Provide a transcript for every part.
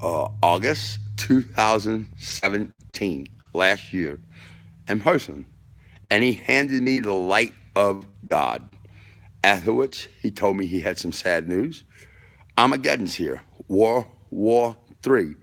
August 2017, last year, in person. And he handed me the light of God. Afterwards, he told me he had some sad news. Armageddon's here. War 3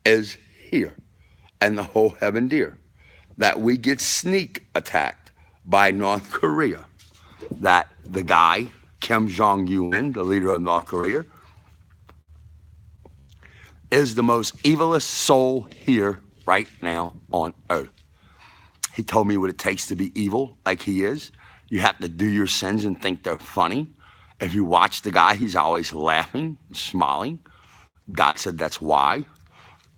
is here. And the whole heaven dear. That we get sneak attacked by North Korea. That the guy, Kim Jong Un, the leader of North Korea, is the most evilest soul here right now on earth. He told me what it takes to be evil like he is. You have to do your sins and think they're funny. If you watch the guy, he's always laughing, smiling. God said that's why.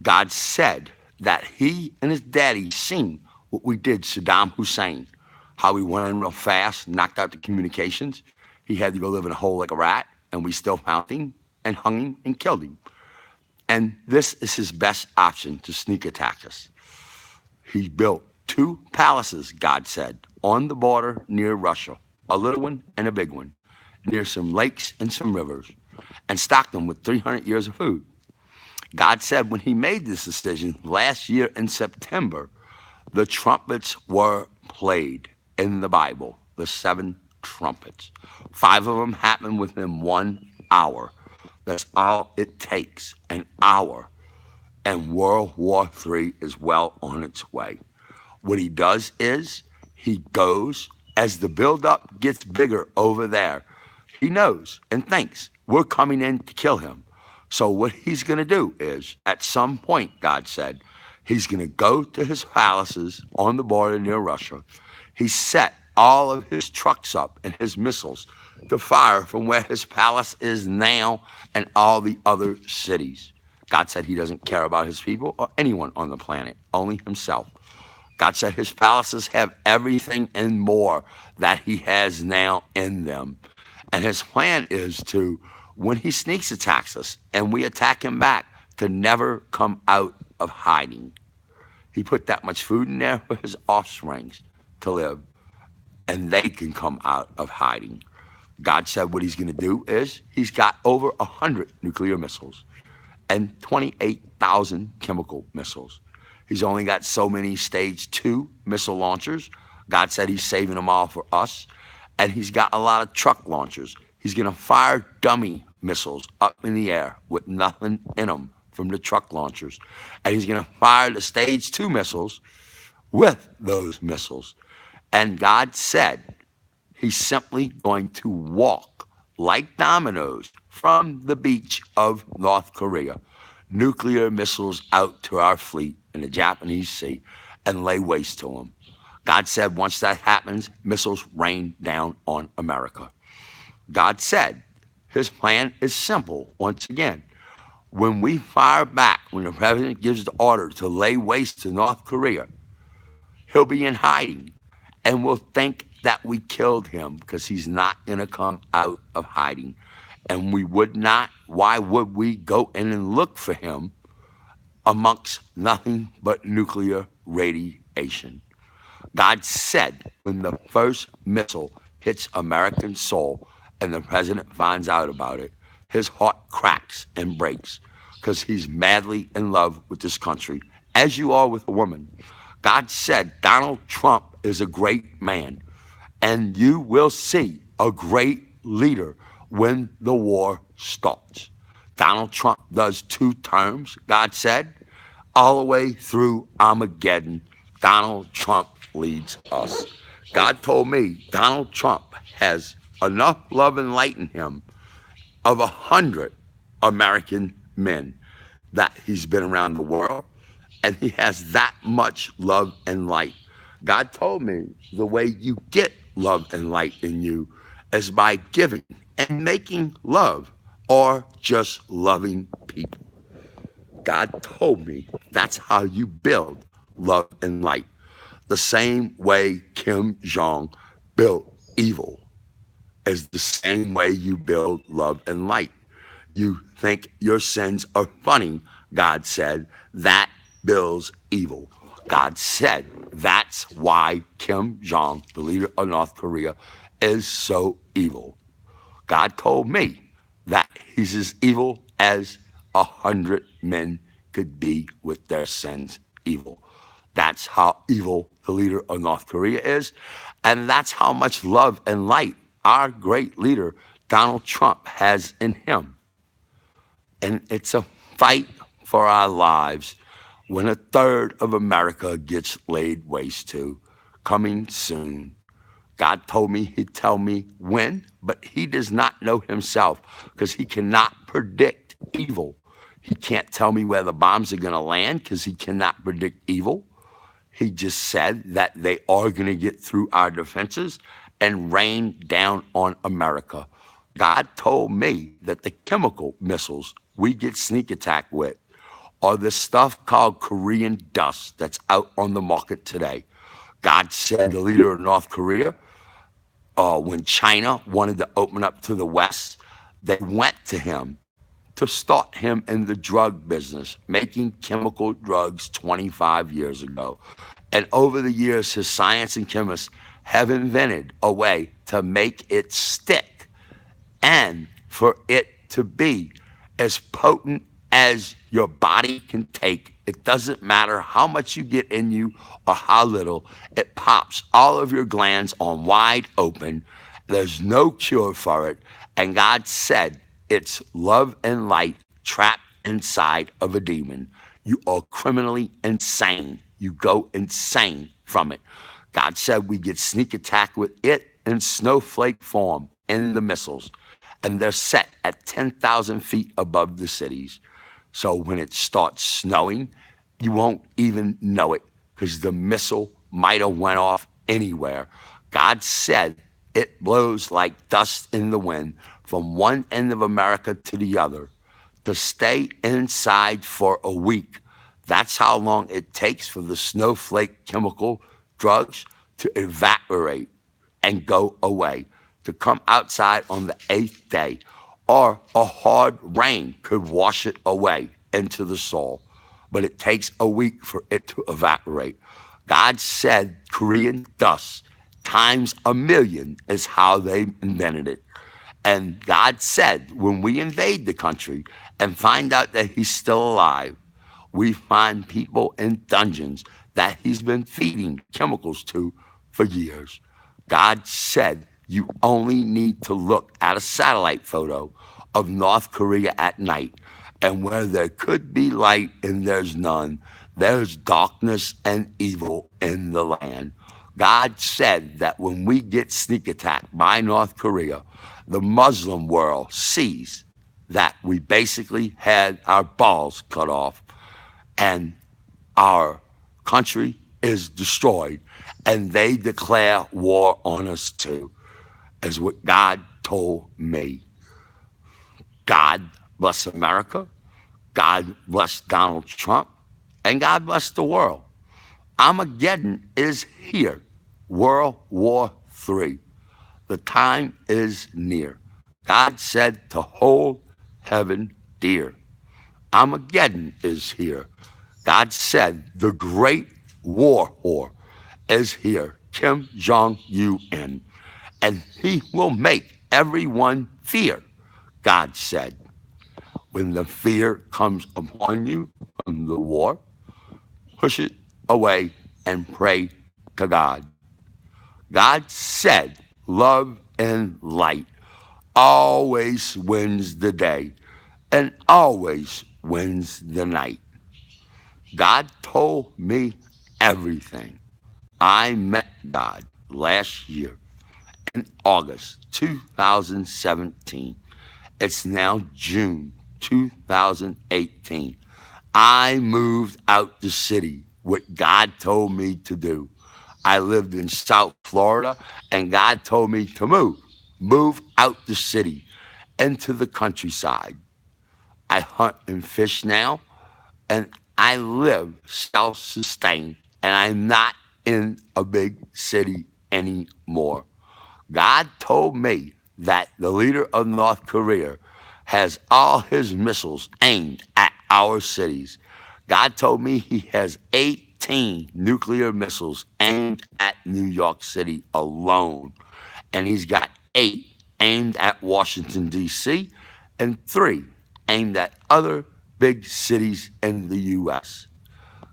God said that he and his daddy seen what we did Saddam Hussein, how we went in real fast, knocked out the communications. He had to go live in a hole like a rat, and we still found him and hung him and killed him. And this is his best option to sneak attack us. He built two palaces, God said, on the border near Russia, a little one and a big one, near some lakes and some rivers, and stocked them with 300 years of food. God said when he made this decision last year in September, the trumpets were played in the Bible, the seven trumpets. Five of them happened within 1 hour. That's all it takes, an hour. And World War III is well on its way. What he does is he goes, as the buildup gets bigger over there, he knows and thinks we're coming in to kill him. So what he's going to do is, at some point, God said, he's going to go to his palaces on the border near Russia. He set all of his trucks up and his missiles to fire from where his palace is now and all the other cities. God said he doesn't care about his people or anyone on the planet, only himself. God said his palaces have everything and more that he has now in them. And his plan is to, when he sneaks attacks us and we attack him back, to never come out of hiding. He put that much food in there for his offsprings to live, and they can come out of hiding. God said what he's going to do is he's got over 100 nuclear missiles and 28,000 chemical missiles. He's only got so many stage 2 missile launchers. God said he's saving them all for us. And he's got a lot of truck launchers. He's going to fire dummy missiles up in the air with nothing in them from the truck launchers. And he's going to fire the stage 2 missiles with those missiles. And God said he's simply going to walk like dominoes from the beach of North Korea, nuclear missiles out to our fleet in the Japanese Sea, and lay waste to them. God said once that happens, missiles rain down on America. God said his plan is simple once again. When we fire back, when the president gives the order to lay waste to North Korea, he'll be in hiding, and we'll think that we killed him because he's not going to come out of hiding. And we would not, why would we go in and look for him amongst nothing but nuclear radiation? God said when the first missile hits American soil and the president finds out about it, his heart cracks and breaks because he's madly in love with this country, as you are with a woman. God said Donald Trump is a great man, and you will see a great leader when the war starts. Donald Trump does 2 terms, God said, all the way through Armageddon. Donald Trump leads us. God told me Donald Trump has enough love and light in him of 100 American men that he's been around the world, and he has that much love and light. God told me the way you get love and light in you is by giving and making love, or just loving people. God told me that's how you build love and light. The same way Kim Jong built evil is the same way you build love and light. You think your sins are funny, God said, that builds evil. God said that's why Kim Jong, the leader of North Korea, is so evil. God told me that he's as evil as 100 men could be with their sins evil. That's how evil the leader of North Korea is. And that's how much love and light our great leader, Donald Trump, has in him. And it's a fight for our lives when a third of America gets laid waste to, coming soon. God told me he'd tell me when, but he does not know himself because he cannot predict evil. He can't tell me where the bombs are going to land because he cannot predict evil. He just said that they are going to get through our defenses and rain down on America. God told me that the chemical missiles we get sneak attack with are the stuff called Korean dust that's out on the market today. God said the leader of North Korea, when China wanted to open up to the West, they went to him to start him in the drug business, making chemical drugs 25 years ago. And over the years, his science and chemists have invented a way to make it stick and for it to be as potent as your body can take. It doesn't matter how much you get in you or how little, it pops all of your glands on wide open. There's no cure for it. And God said it's love and light trapped inside of a demon. You are criminally insane. You go insane from it. God said we get sneak attack with it in snowflake form in the missiles. And they're set at 10,000 feet above the cities. So when it starts snowing, you won't even know it because the missile might have went off anywhere. God said it blows like dust in the wind from one end of America to the other. To stay inside for a week, that's how long it takes for the snowflake chemical drugs to evaporate and go away, to come outside on the 8th day, or a hard rain could wash it away into the soil. But it takes a week for it to evaporate. God said Korean dust times 1,000,000 is how they invented it. And God said when we invade the country and find out that he's still alive, we find people in dungeons that he's been feeding chemicals to for years. God said you only need to look at a satellite photo of North Korea at night, and where there could be light and there's none, there's darkness and evil in the land. God said that when we get sneak attacked by North Korea, the Muslim world sees that we basically had our balls cut off and our country is destroyed, and they declare war on us too, is what God told me. God bless America, God bless Donald Trump, and God bless the world. Armageddon is here, World War III. The time is near. God said to hold heaven dear. Armageddon is here. God said the great war whore is here, Kim Jong-un, and he will make everyone fear. God said, when the fear comes upon you from the war, push it away and pray to God. God said, love and light always wins the day and always wins the night. God told me everything. I met God last year in August 2017. It's now June 2018. I moved out the city, what God told me to do. I lived in South Florida, and God told me to move out the city into the countryside. I hunt and fish now, and I live self-sustained, and I'm not in a big city anymore. God told me that the leader of North Korea has all his missiles aimed at our cities. God told me he has 18 nuclear missiles aimed at New York City alone. And he's got 8 aimed at Washington, D.C., and 3 aimed at other big cities in the U.S.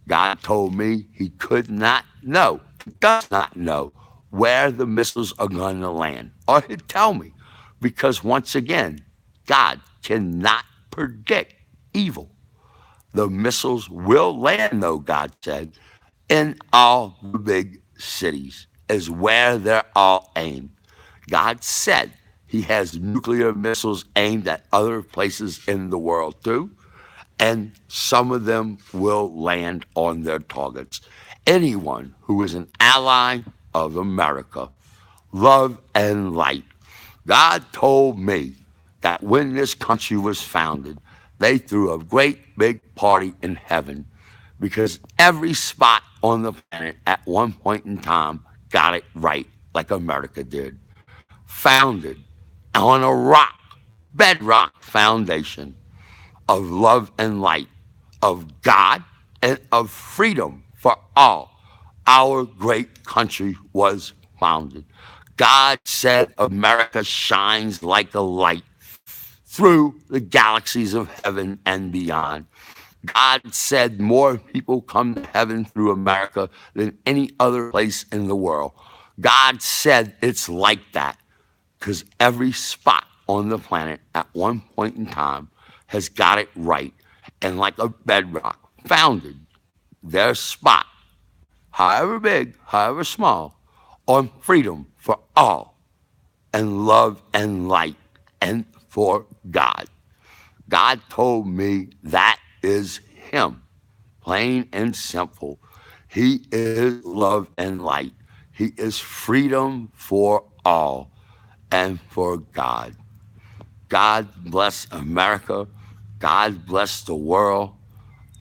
God told me he could not know, does not know where the missiles are going to land, or he'd tell me, because once again, God cannot predict evil. The missiles will land, though, God said, in all the big cities, is where they're all aimed. God said he has nuclear missiles aimed at other places in the world too, and some of them will land on their targets. Anyone who is an ally of America, love and light. God told me that when this country was founded, they threw a great big party in heaven because every spot on the planet at one point in time got it right, like America did. Founded on a rock, bedrock foundation of love and light, of God and of freedom for all. Our great country was founded. God said America shines like a light through the galaxies of heaven and beyond. God said more people come to heaven through America than any other place in the world. God said it's like that because every spot on the planet at one point in time has got it right, and like a bedrock, founded their spot, however big, however small, on freedom for all, and love and light, and for God. God told me that is him, plain and simple. He is love and light. He is freedom for all and for God. God bless America. God bless the world.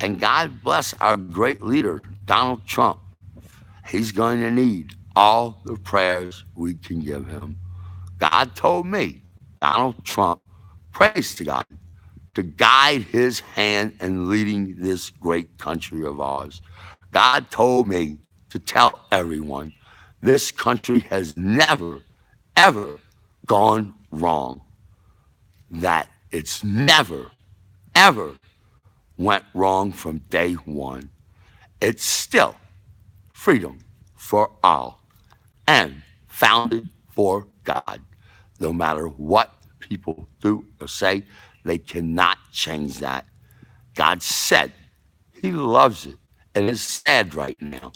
And God bless our great leader, Donald Trump. He's going to need all the prayers we can give him. God told me, Donald Trump, praise to God, to guide his hand in leading this great country of ours. God told me to tell everyone this country has never, ever gone wrong, that it's never, ever went wrong from day one. It's still freedom for all and founded for God. No matter what people do or say, they cannot change that. God said he loves it and is sad right now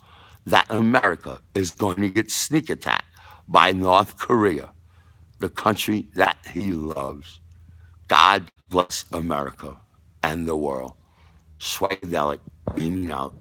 that America is going to get sneak attacked by North Korea, the country that he loves. God bless America and the world. Sway Delic, beaming out.